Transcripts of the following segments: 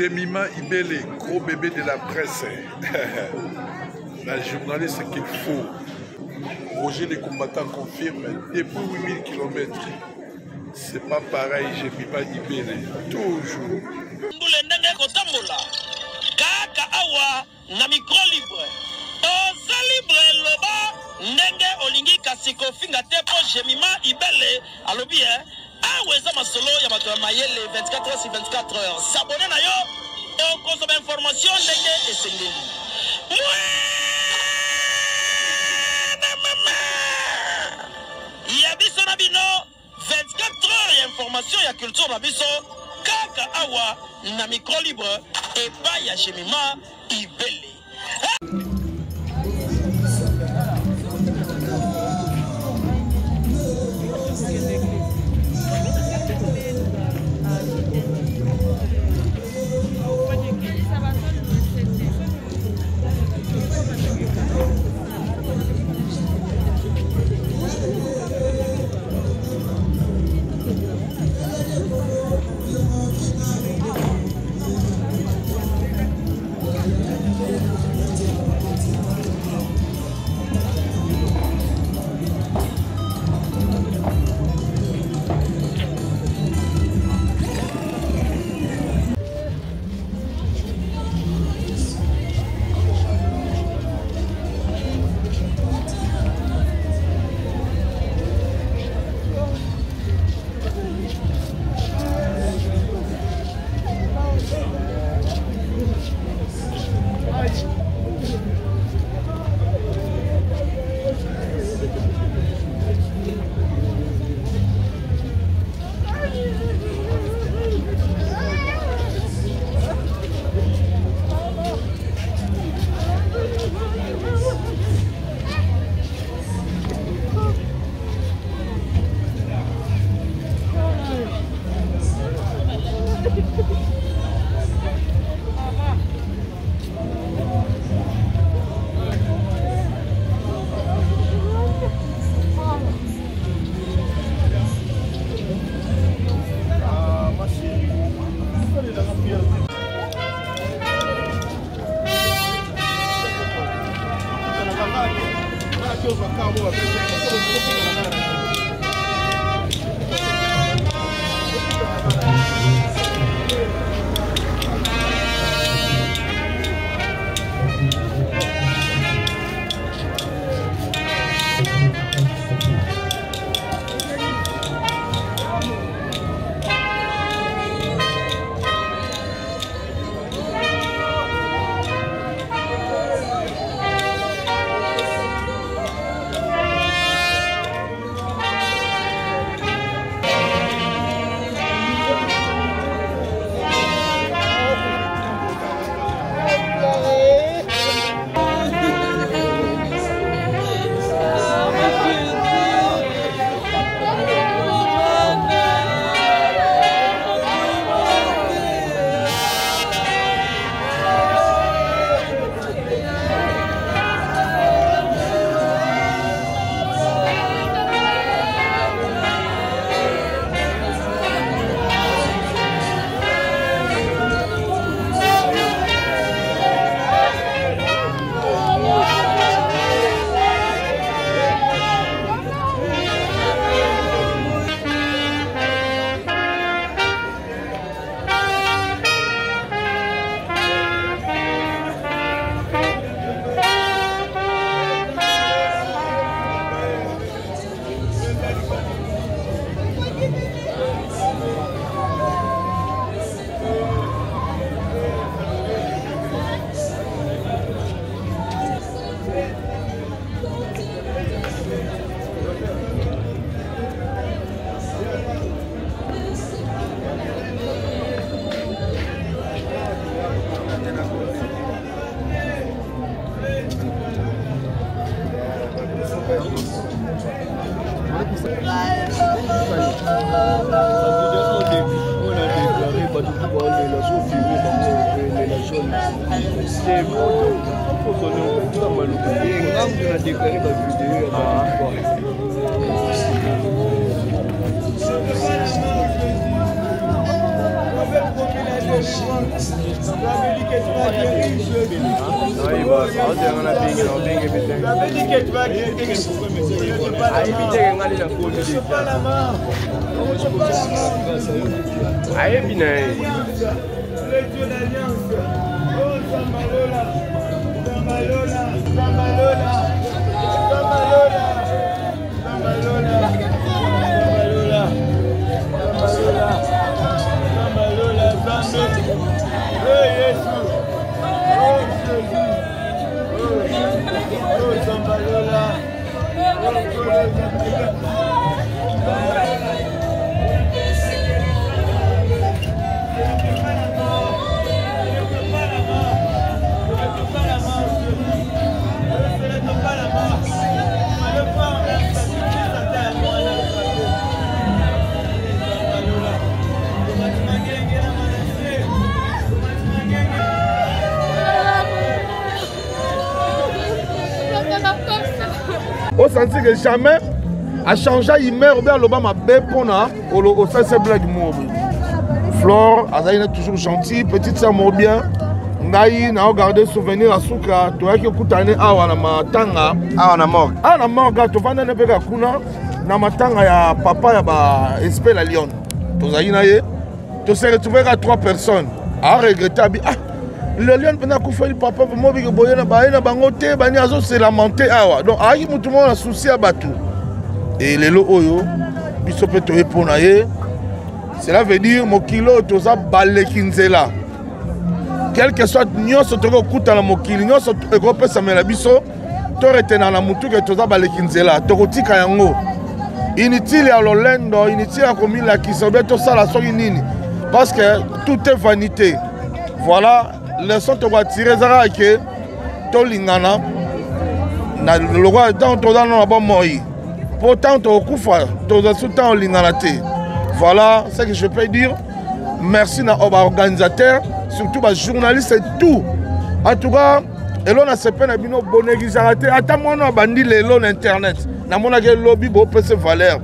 Jemima Ibele, gros bébé de la presse. La journaliste qu'il faut. Roger les combattants confirme depuis 8000 km. C'est pas pareil, Jemima Ibele. Toujours. Kaka awa na micro libre. Oza libre loba ndenge olingi kasiko finga tepo Jemima Ibele alobi aweza masolo ya bato ya mayele 24 heures sur 24 heures. S'abonner na yo et consommer information ndenge esengeli. Ya biso na bino 24 heures ya information ya culture na biso kaka awa na micro libre et pas ya Jemima Ibele. On sentit que jamais a changé il meurt bien le bas ma belle pona au sein c'est blague moi. Flore, Azaïna est toujours gentille, petite sœur mort bien. Ngai na regarder souvenir à Souka, toi qui kutane awa na matanga, awa na mort. Ah na mort ga to vanda na peka kuna na matanga ya papa ya ba espé la lion. To zaïna ye, to se retrouver à 3 personnes. A regretter ah le lion pendant qu'on fait le papa pour moi que boyena ba na bangote bani azo se lamenter awa. Donc ayi mutu mo na souci à batu. Et les lo oyo biso peut te répondre ye. Cela veut dire mon kilo toza balekinzela. Quel que soit nyonso toko kuta na mokili nyonso ekope samela biso to retena na mutu ke toza balekinzela toko tika yango. Inutile ya lolendo, inutile ya komila kisobe to sala soki nini parce que tout est vanité. Voilà, leçon to va tirer zara ke to lingana na logwa dans to dans na bon moi. Pourtant to kufa to za soutan lingana te. Voilà ce que je peux dire. Merci aux organisateurs, surtout aux journalistes et tout. En tout cas, et on a ce peine à bino bonne exagéré. Attends moi on a bandit les lots internet. Na mona ke lobby bo pese valeur.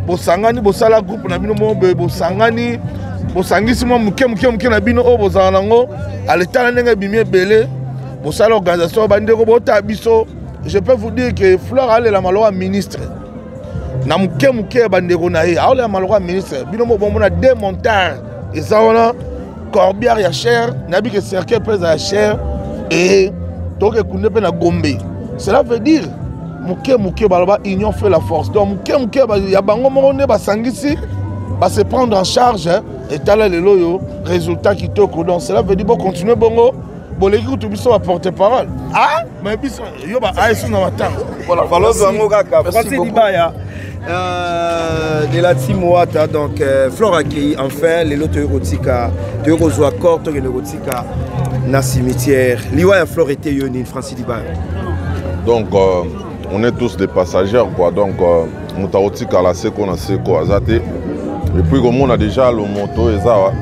Bo sangani bo sala groupe na bino mo bo sangani bo sangisi mo muke na bino o bo zanango. Aleta na nge bimie belé. Bo sala organisation bande ko bo ta biso. Je peux vous dire que Flore allait la malwa ministre. Na muke bandeko na ye aole malwa ministre bino mo bon na démontage et ça on a corbière ya cher nabi que cercle pèse ya cher et donc kunde pe na gombe cela veut dire muke balaba union fait la force donc muke ya bango mo ne ba sangisi ba se prendre en charge et tala le loyo résultat qui toko donc cela veut dire bon continuer bongo bon les tout biso va porter parole ah mais biso yo ba aisu na matang voilà falo bango kaka merci beaucoup de la team Wata donc Flore accueilli enfin les lots erotika de rejoindre corps de erotika na cimetière liwa ya Flore était yoni Francis Dibaya donc on est tous des passagers quoi donc mutaotika la seko na seko azate et puis comme on a déjà le moto ezawa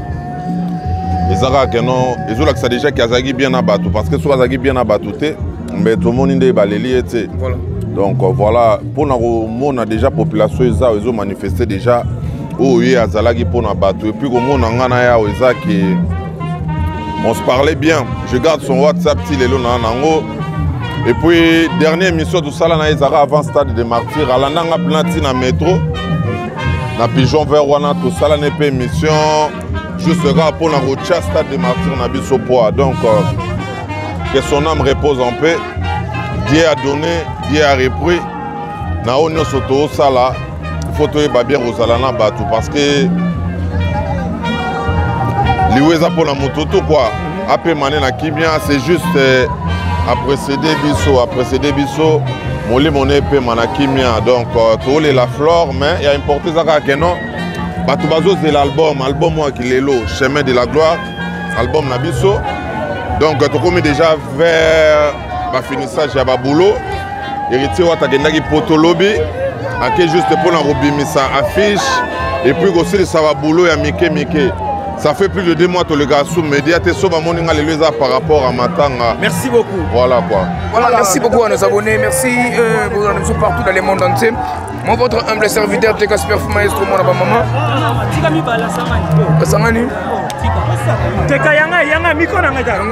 ezaka que non ezola que ça déjà qui azagi bien abattu parce que soit azagi bien abattu mais tout le monde inde baleli était voilà. Donc voilà, pour nous, déjà la population ils ont manifesté déjà où il y a Zalagi pour nous battre. Et puis comme on se parlait bien. Je garde son WhatsApp et puis dernière émission de ça là avant stade de Martyrs à la nanga planti na métro na pigeon vers wana tout ça là n'est pas émission juste pour na rocha stade de Martyrs na biso poa donc que son âme repose en paix. Dieu a donné, Dieu a repris. Na on soto sala, il faut que bien rosalana batu parce que liweza pour la moto quoi. Après mané na kimia c'est juste à précéder biso, molé moné pe mana kimia donc tout la Flore mais il y a importé ça que non. Batu bazo c'est l'album moi qui lelo chemin de la gloire, album na biso. Donc tu comme déjà vers ba finissage ya ba boulot héritier wata kendaki poto lobby ake juste pour na robimisa affiche et puis aussi ça va boulot ya mike ça fait plus de 2 mois que le gars sous média te so ba moninga le leza par rapport à matanga merci beaucoup voilà quoi voilà merci beaucoup à nos abonnés merci vous en êtes partout dans le monde entier moi votre humble serviteur de Casper Maestro mon maman tikami bala sangani teka yanga miko na ngata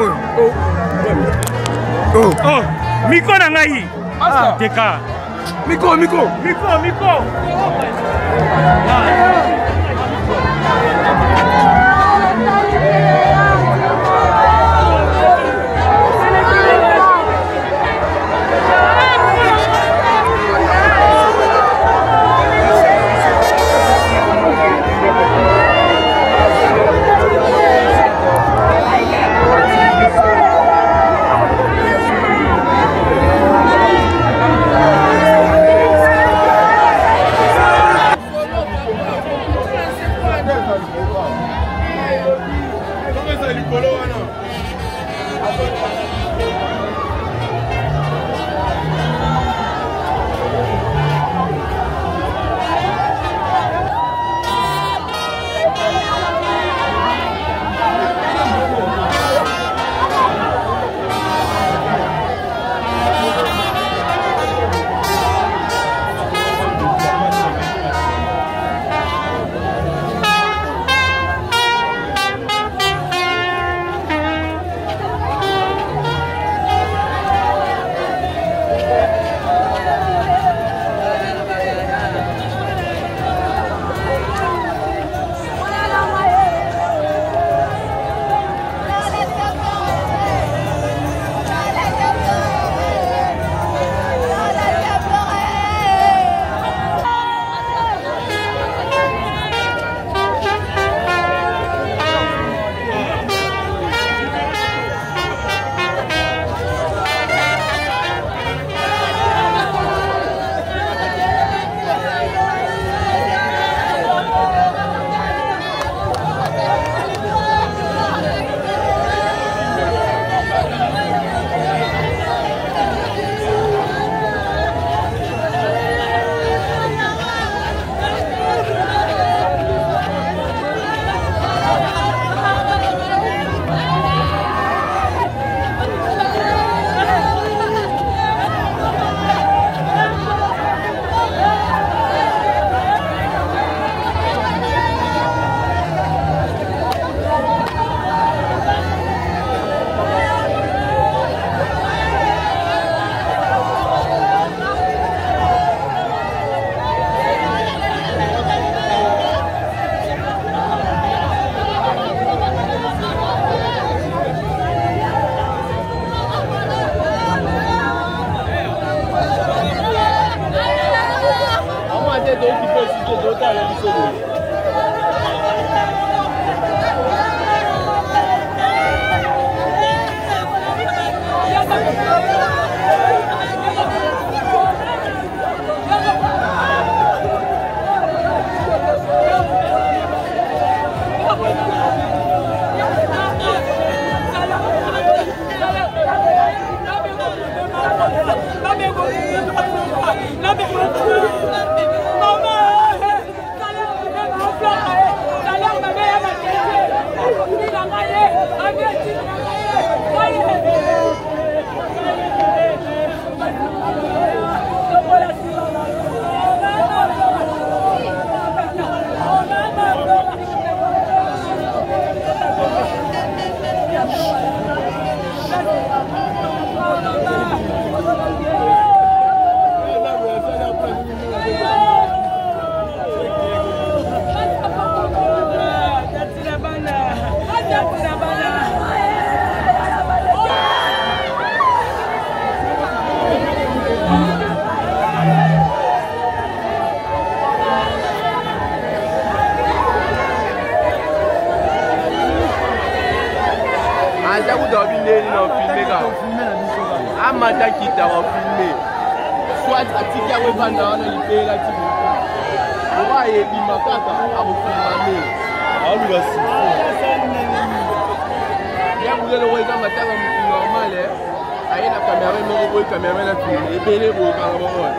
Oh. Oh, Miko na ngai. Ah, Teka. Miko. Amata kita wa filmé. Soit atiki ya webanda wana lipela tibu. Oba yebi makaka abufumane. Alu basi. Ya bulelo weka matanga mu normal ayena caméra mo ko caméra na film ebele bo ka mo on.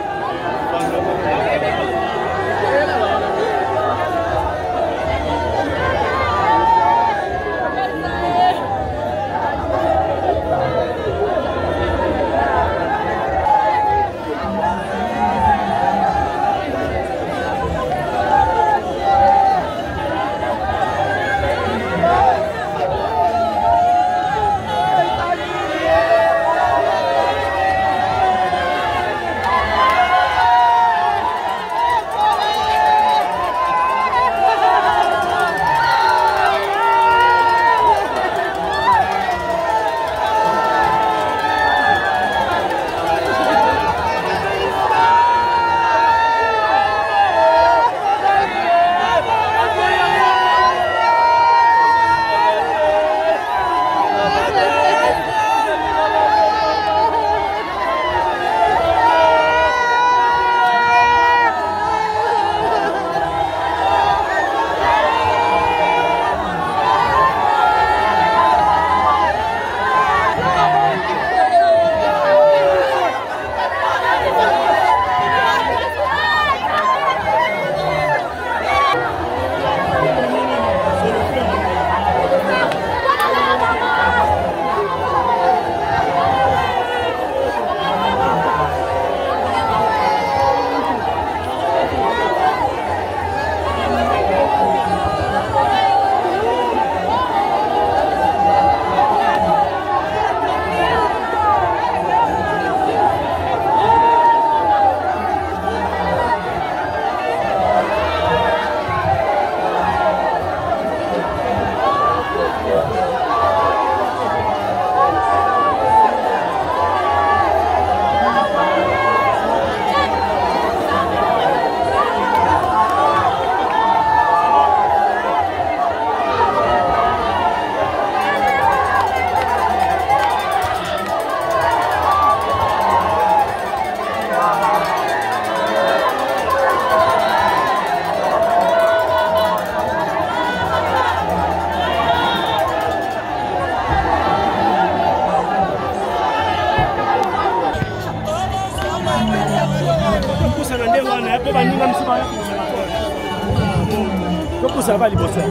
Donc ça va les bosser.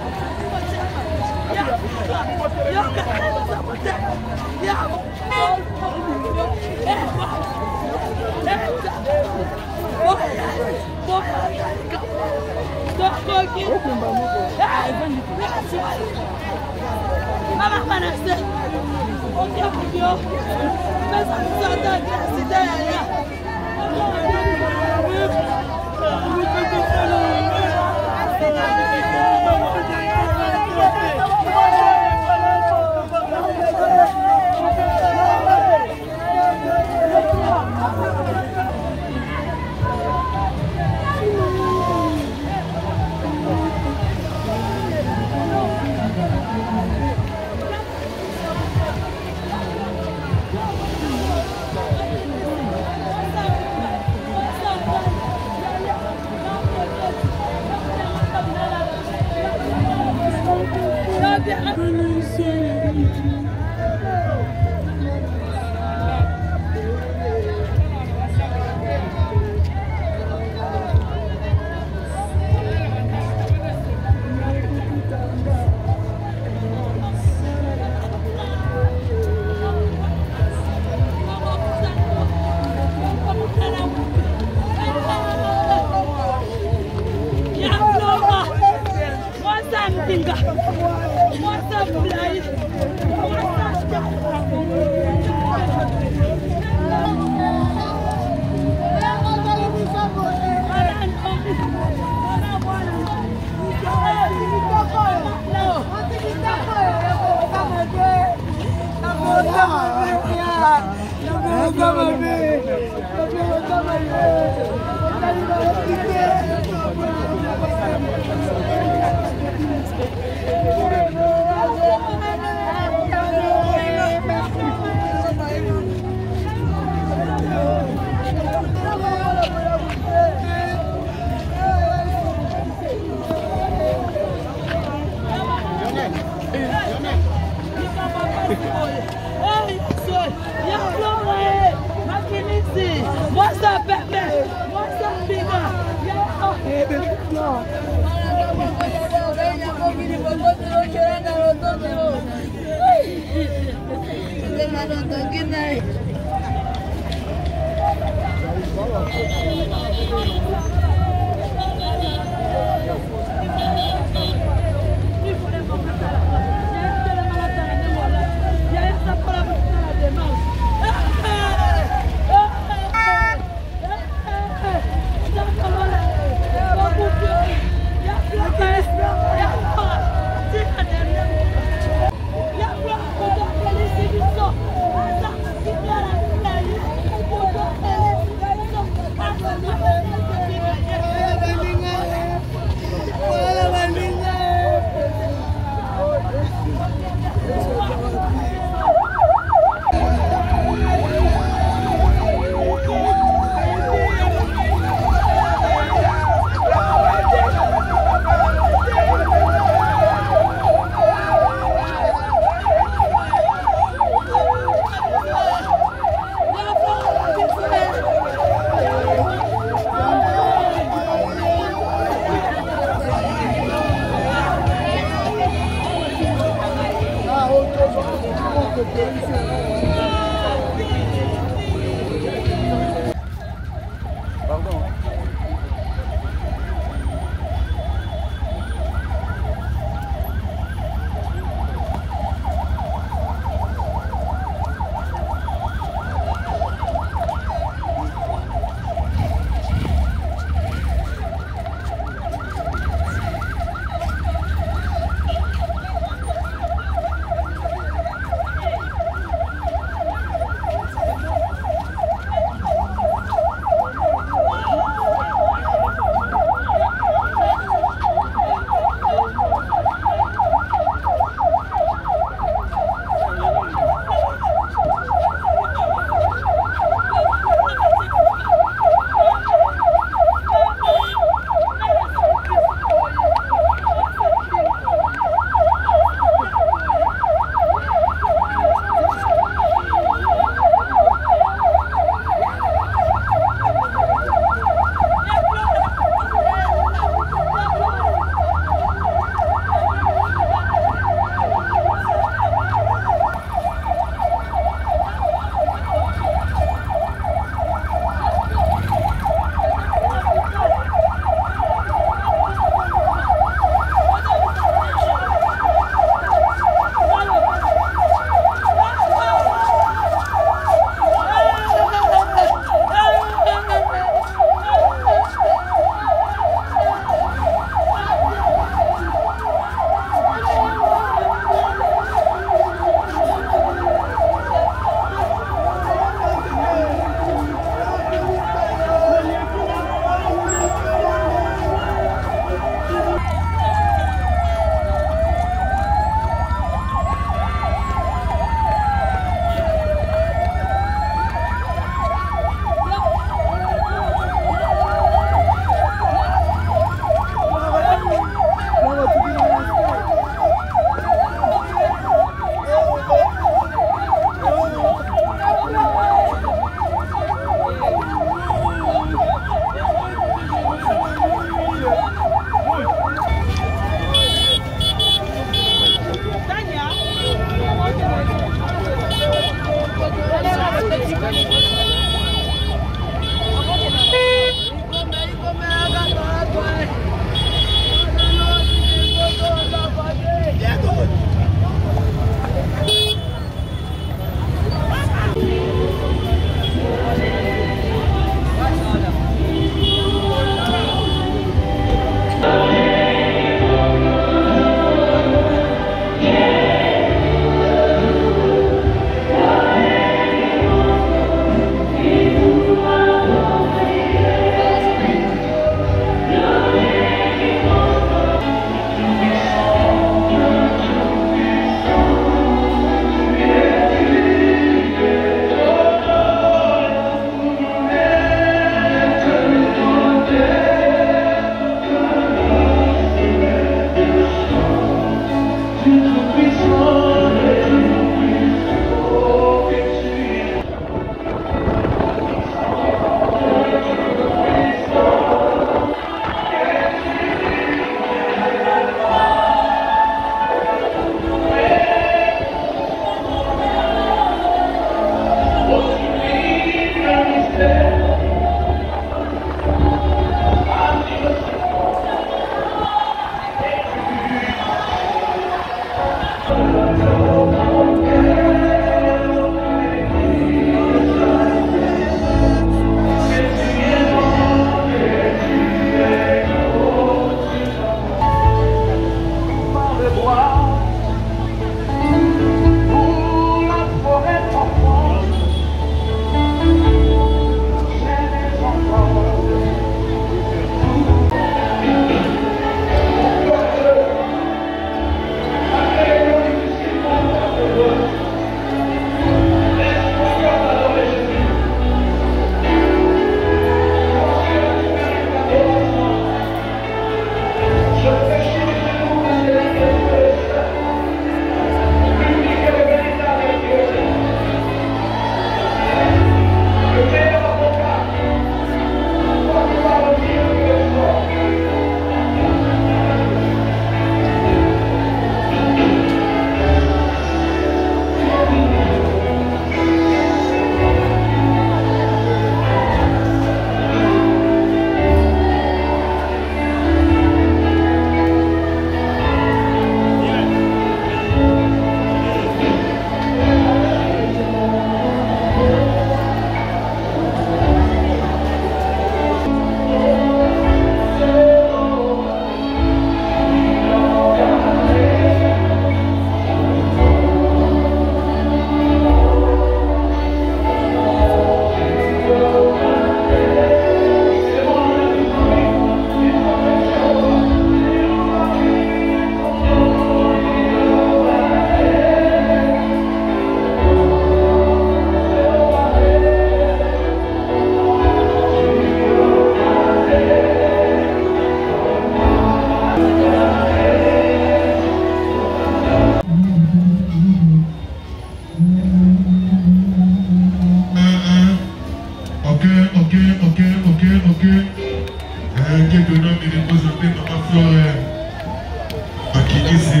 ici,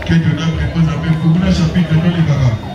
que Dieu n'a préposé avec vous, le chapitre de l'Igara.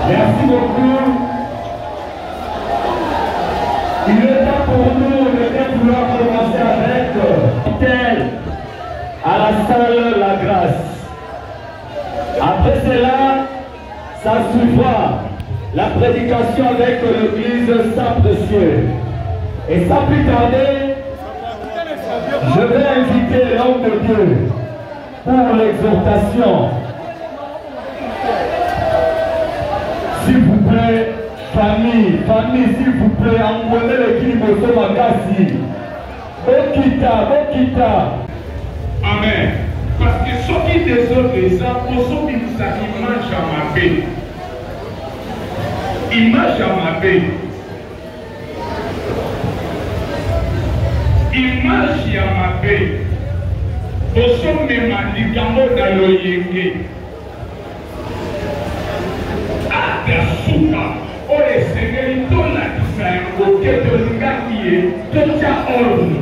Merci beaucoup. Il est temps pour nous de bien vouloir commencer avec à la salle La Grâce. Après cela, ça suivra la prédication avec l'église Saint-Précieux. Et sans plus tarder, je vais inviter l'homme de Dieu pour l'exhortation. S'il vous plaît, famille, s'il vous plaît, envoyez l'équipe au Somakasi. Bokita. Amen. Parce que ce qui désordre les gens, pour ceux qui nous image à ma paix. Image à ma paix. Image à ma paix. Pour ceux qui m'ont dans le yéké. Suka, ole sengeli tola kisango keto lingakie tocha ordu.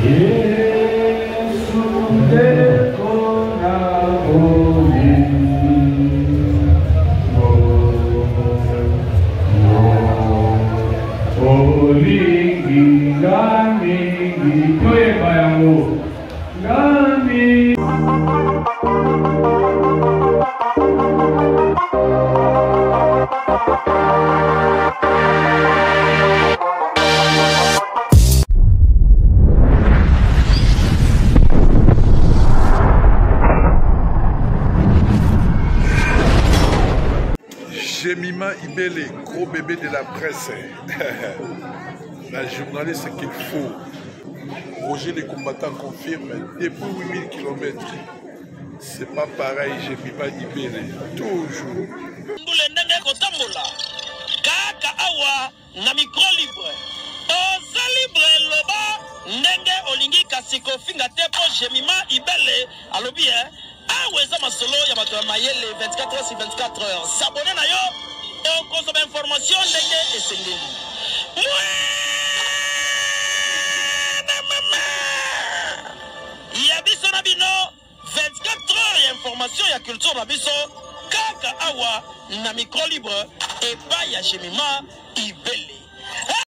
Yesu de kona oli. Oli ngami toye bayango. Ngami. Jemima Ibele, gros bébé de la presse. La journaliste qu'il faut. Roger les combattants confirme, depuis 8000 km. C'est pas pareil, Jemima Ibele. Toujours. Kaka awa na micro libre. Oza libre loba ndenge olingi kasiko finga tepo Jemima Ibele alobi aweza masolo ya bato ya mayele 24h/24h. S'abonner na yo okozoma information ndenge esengeli. Ya biso na bino 24h ya information ya culture na biso kaka awa na micro libre et pas ya Jemima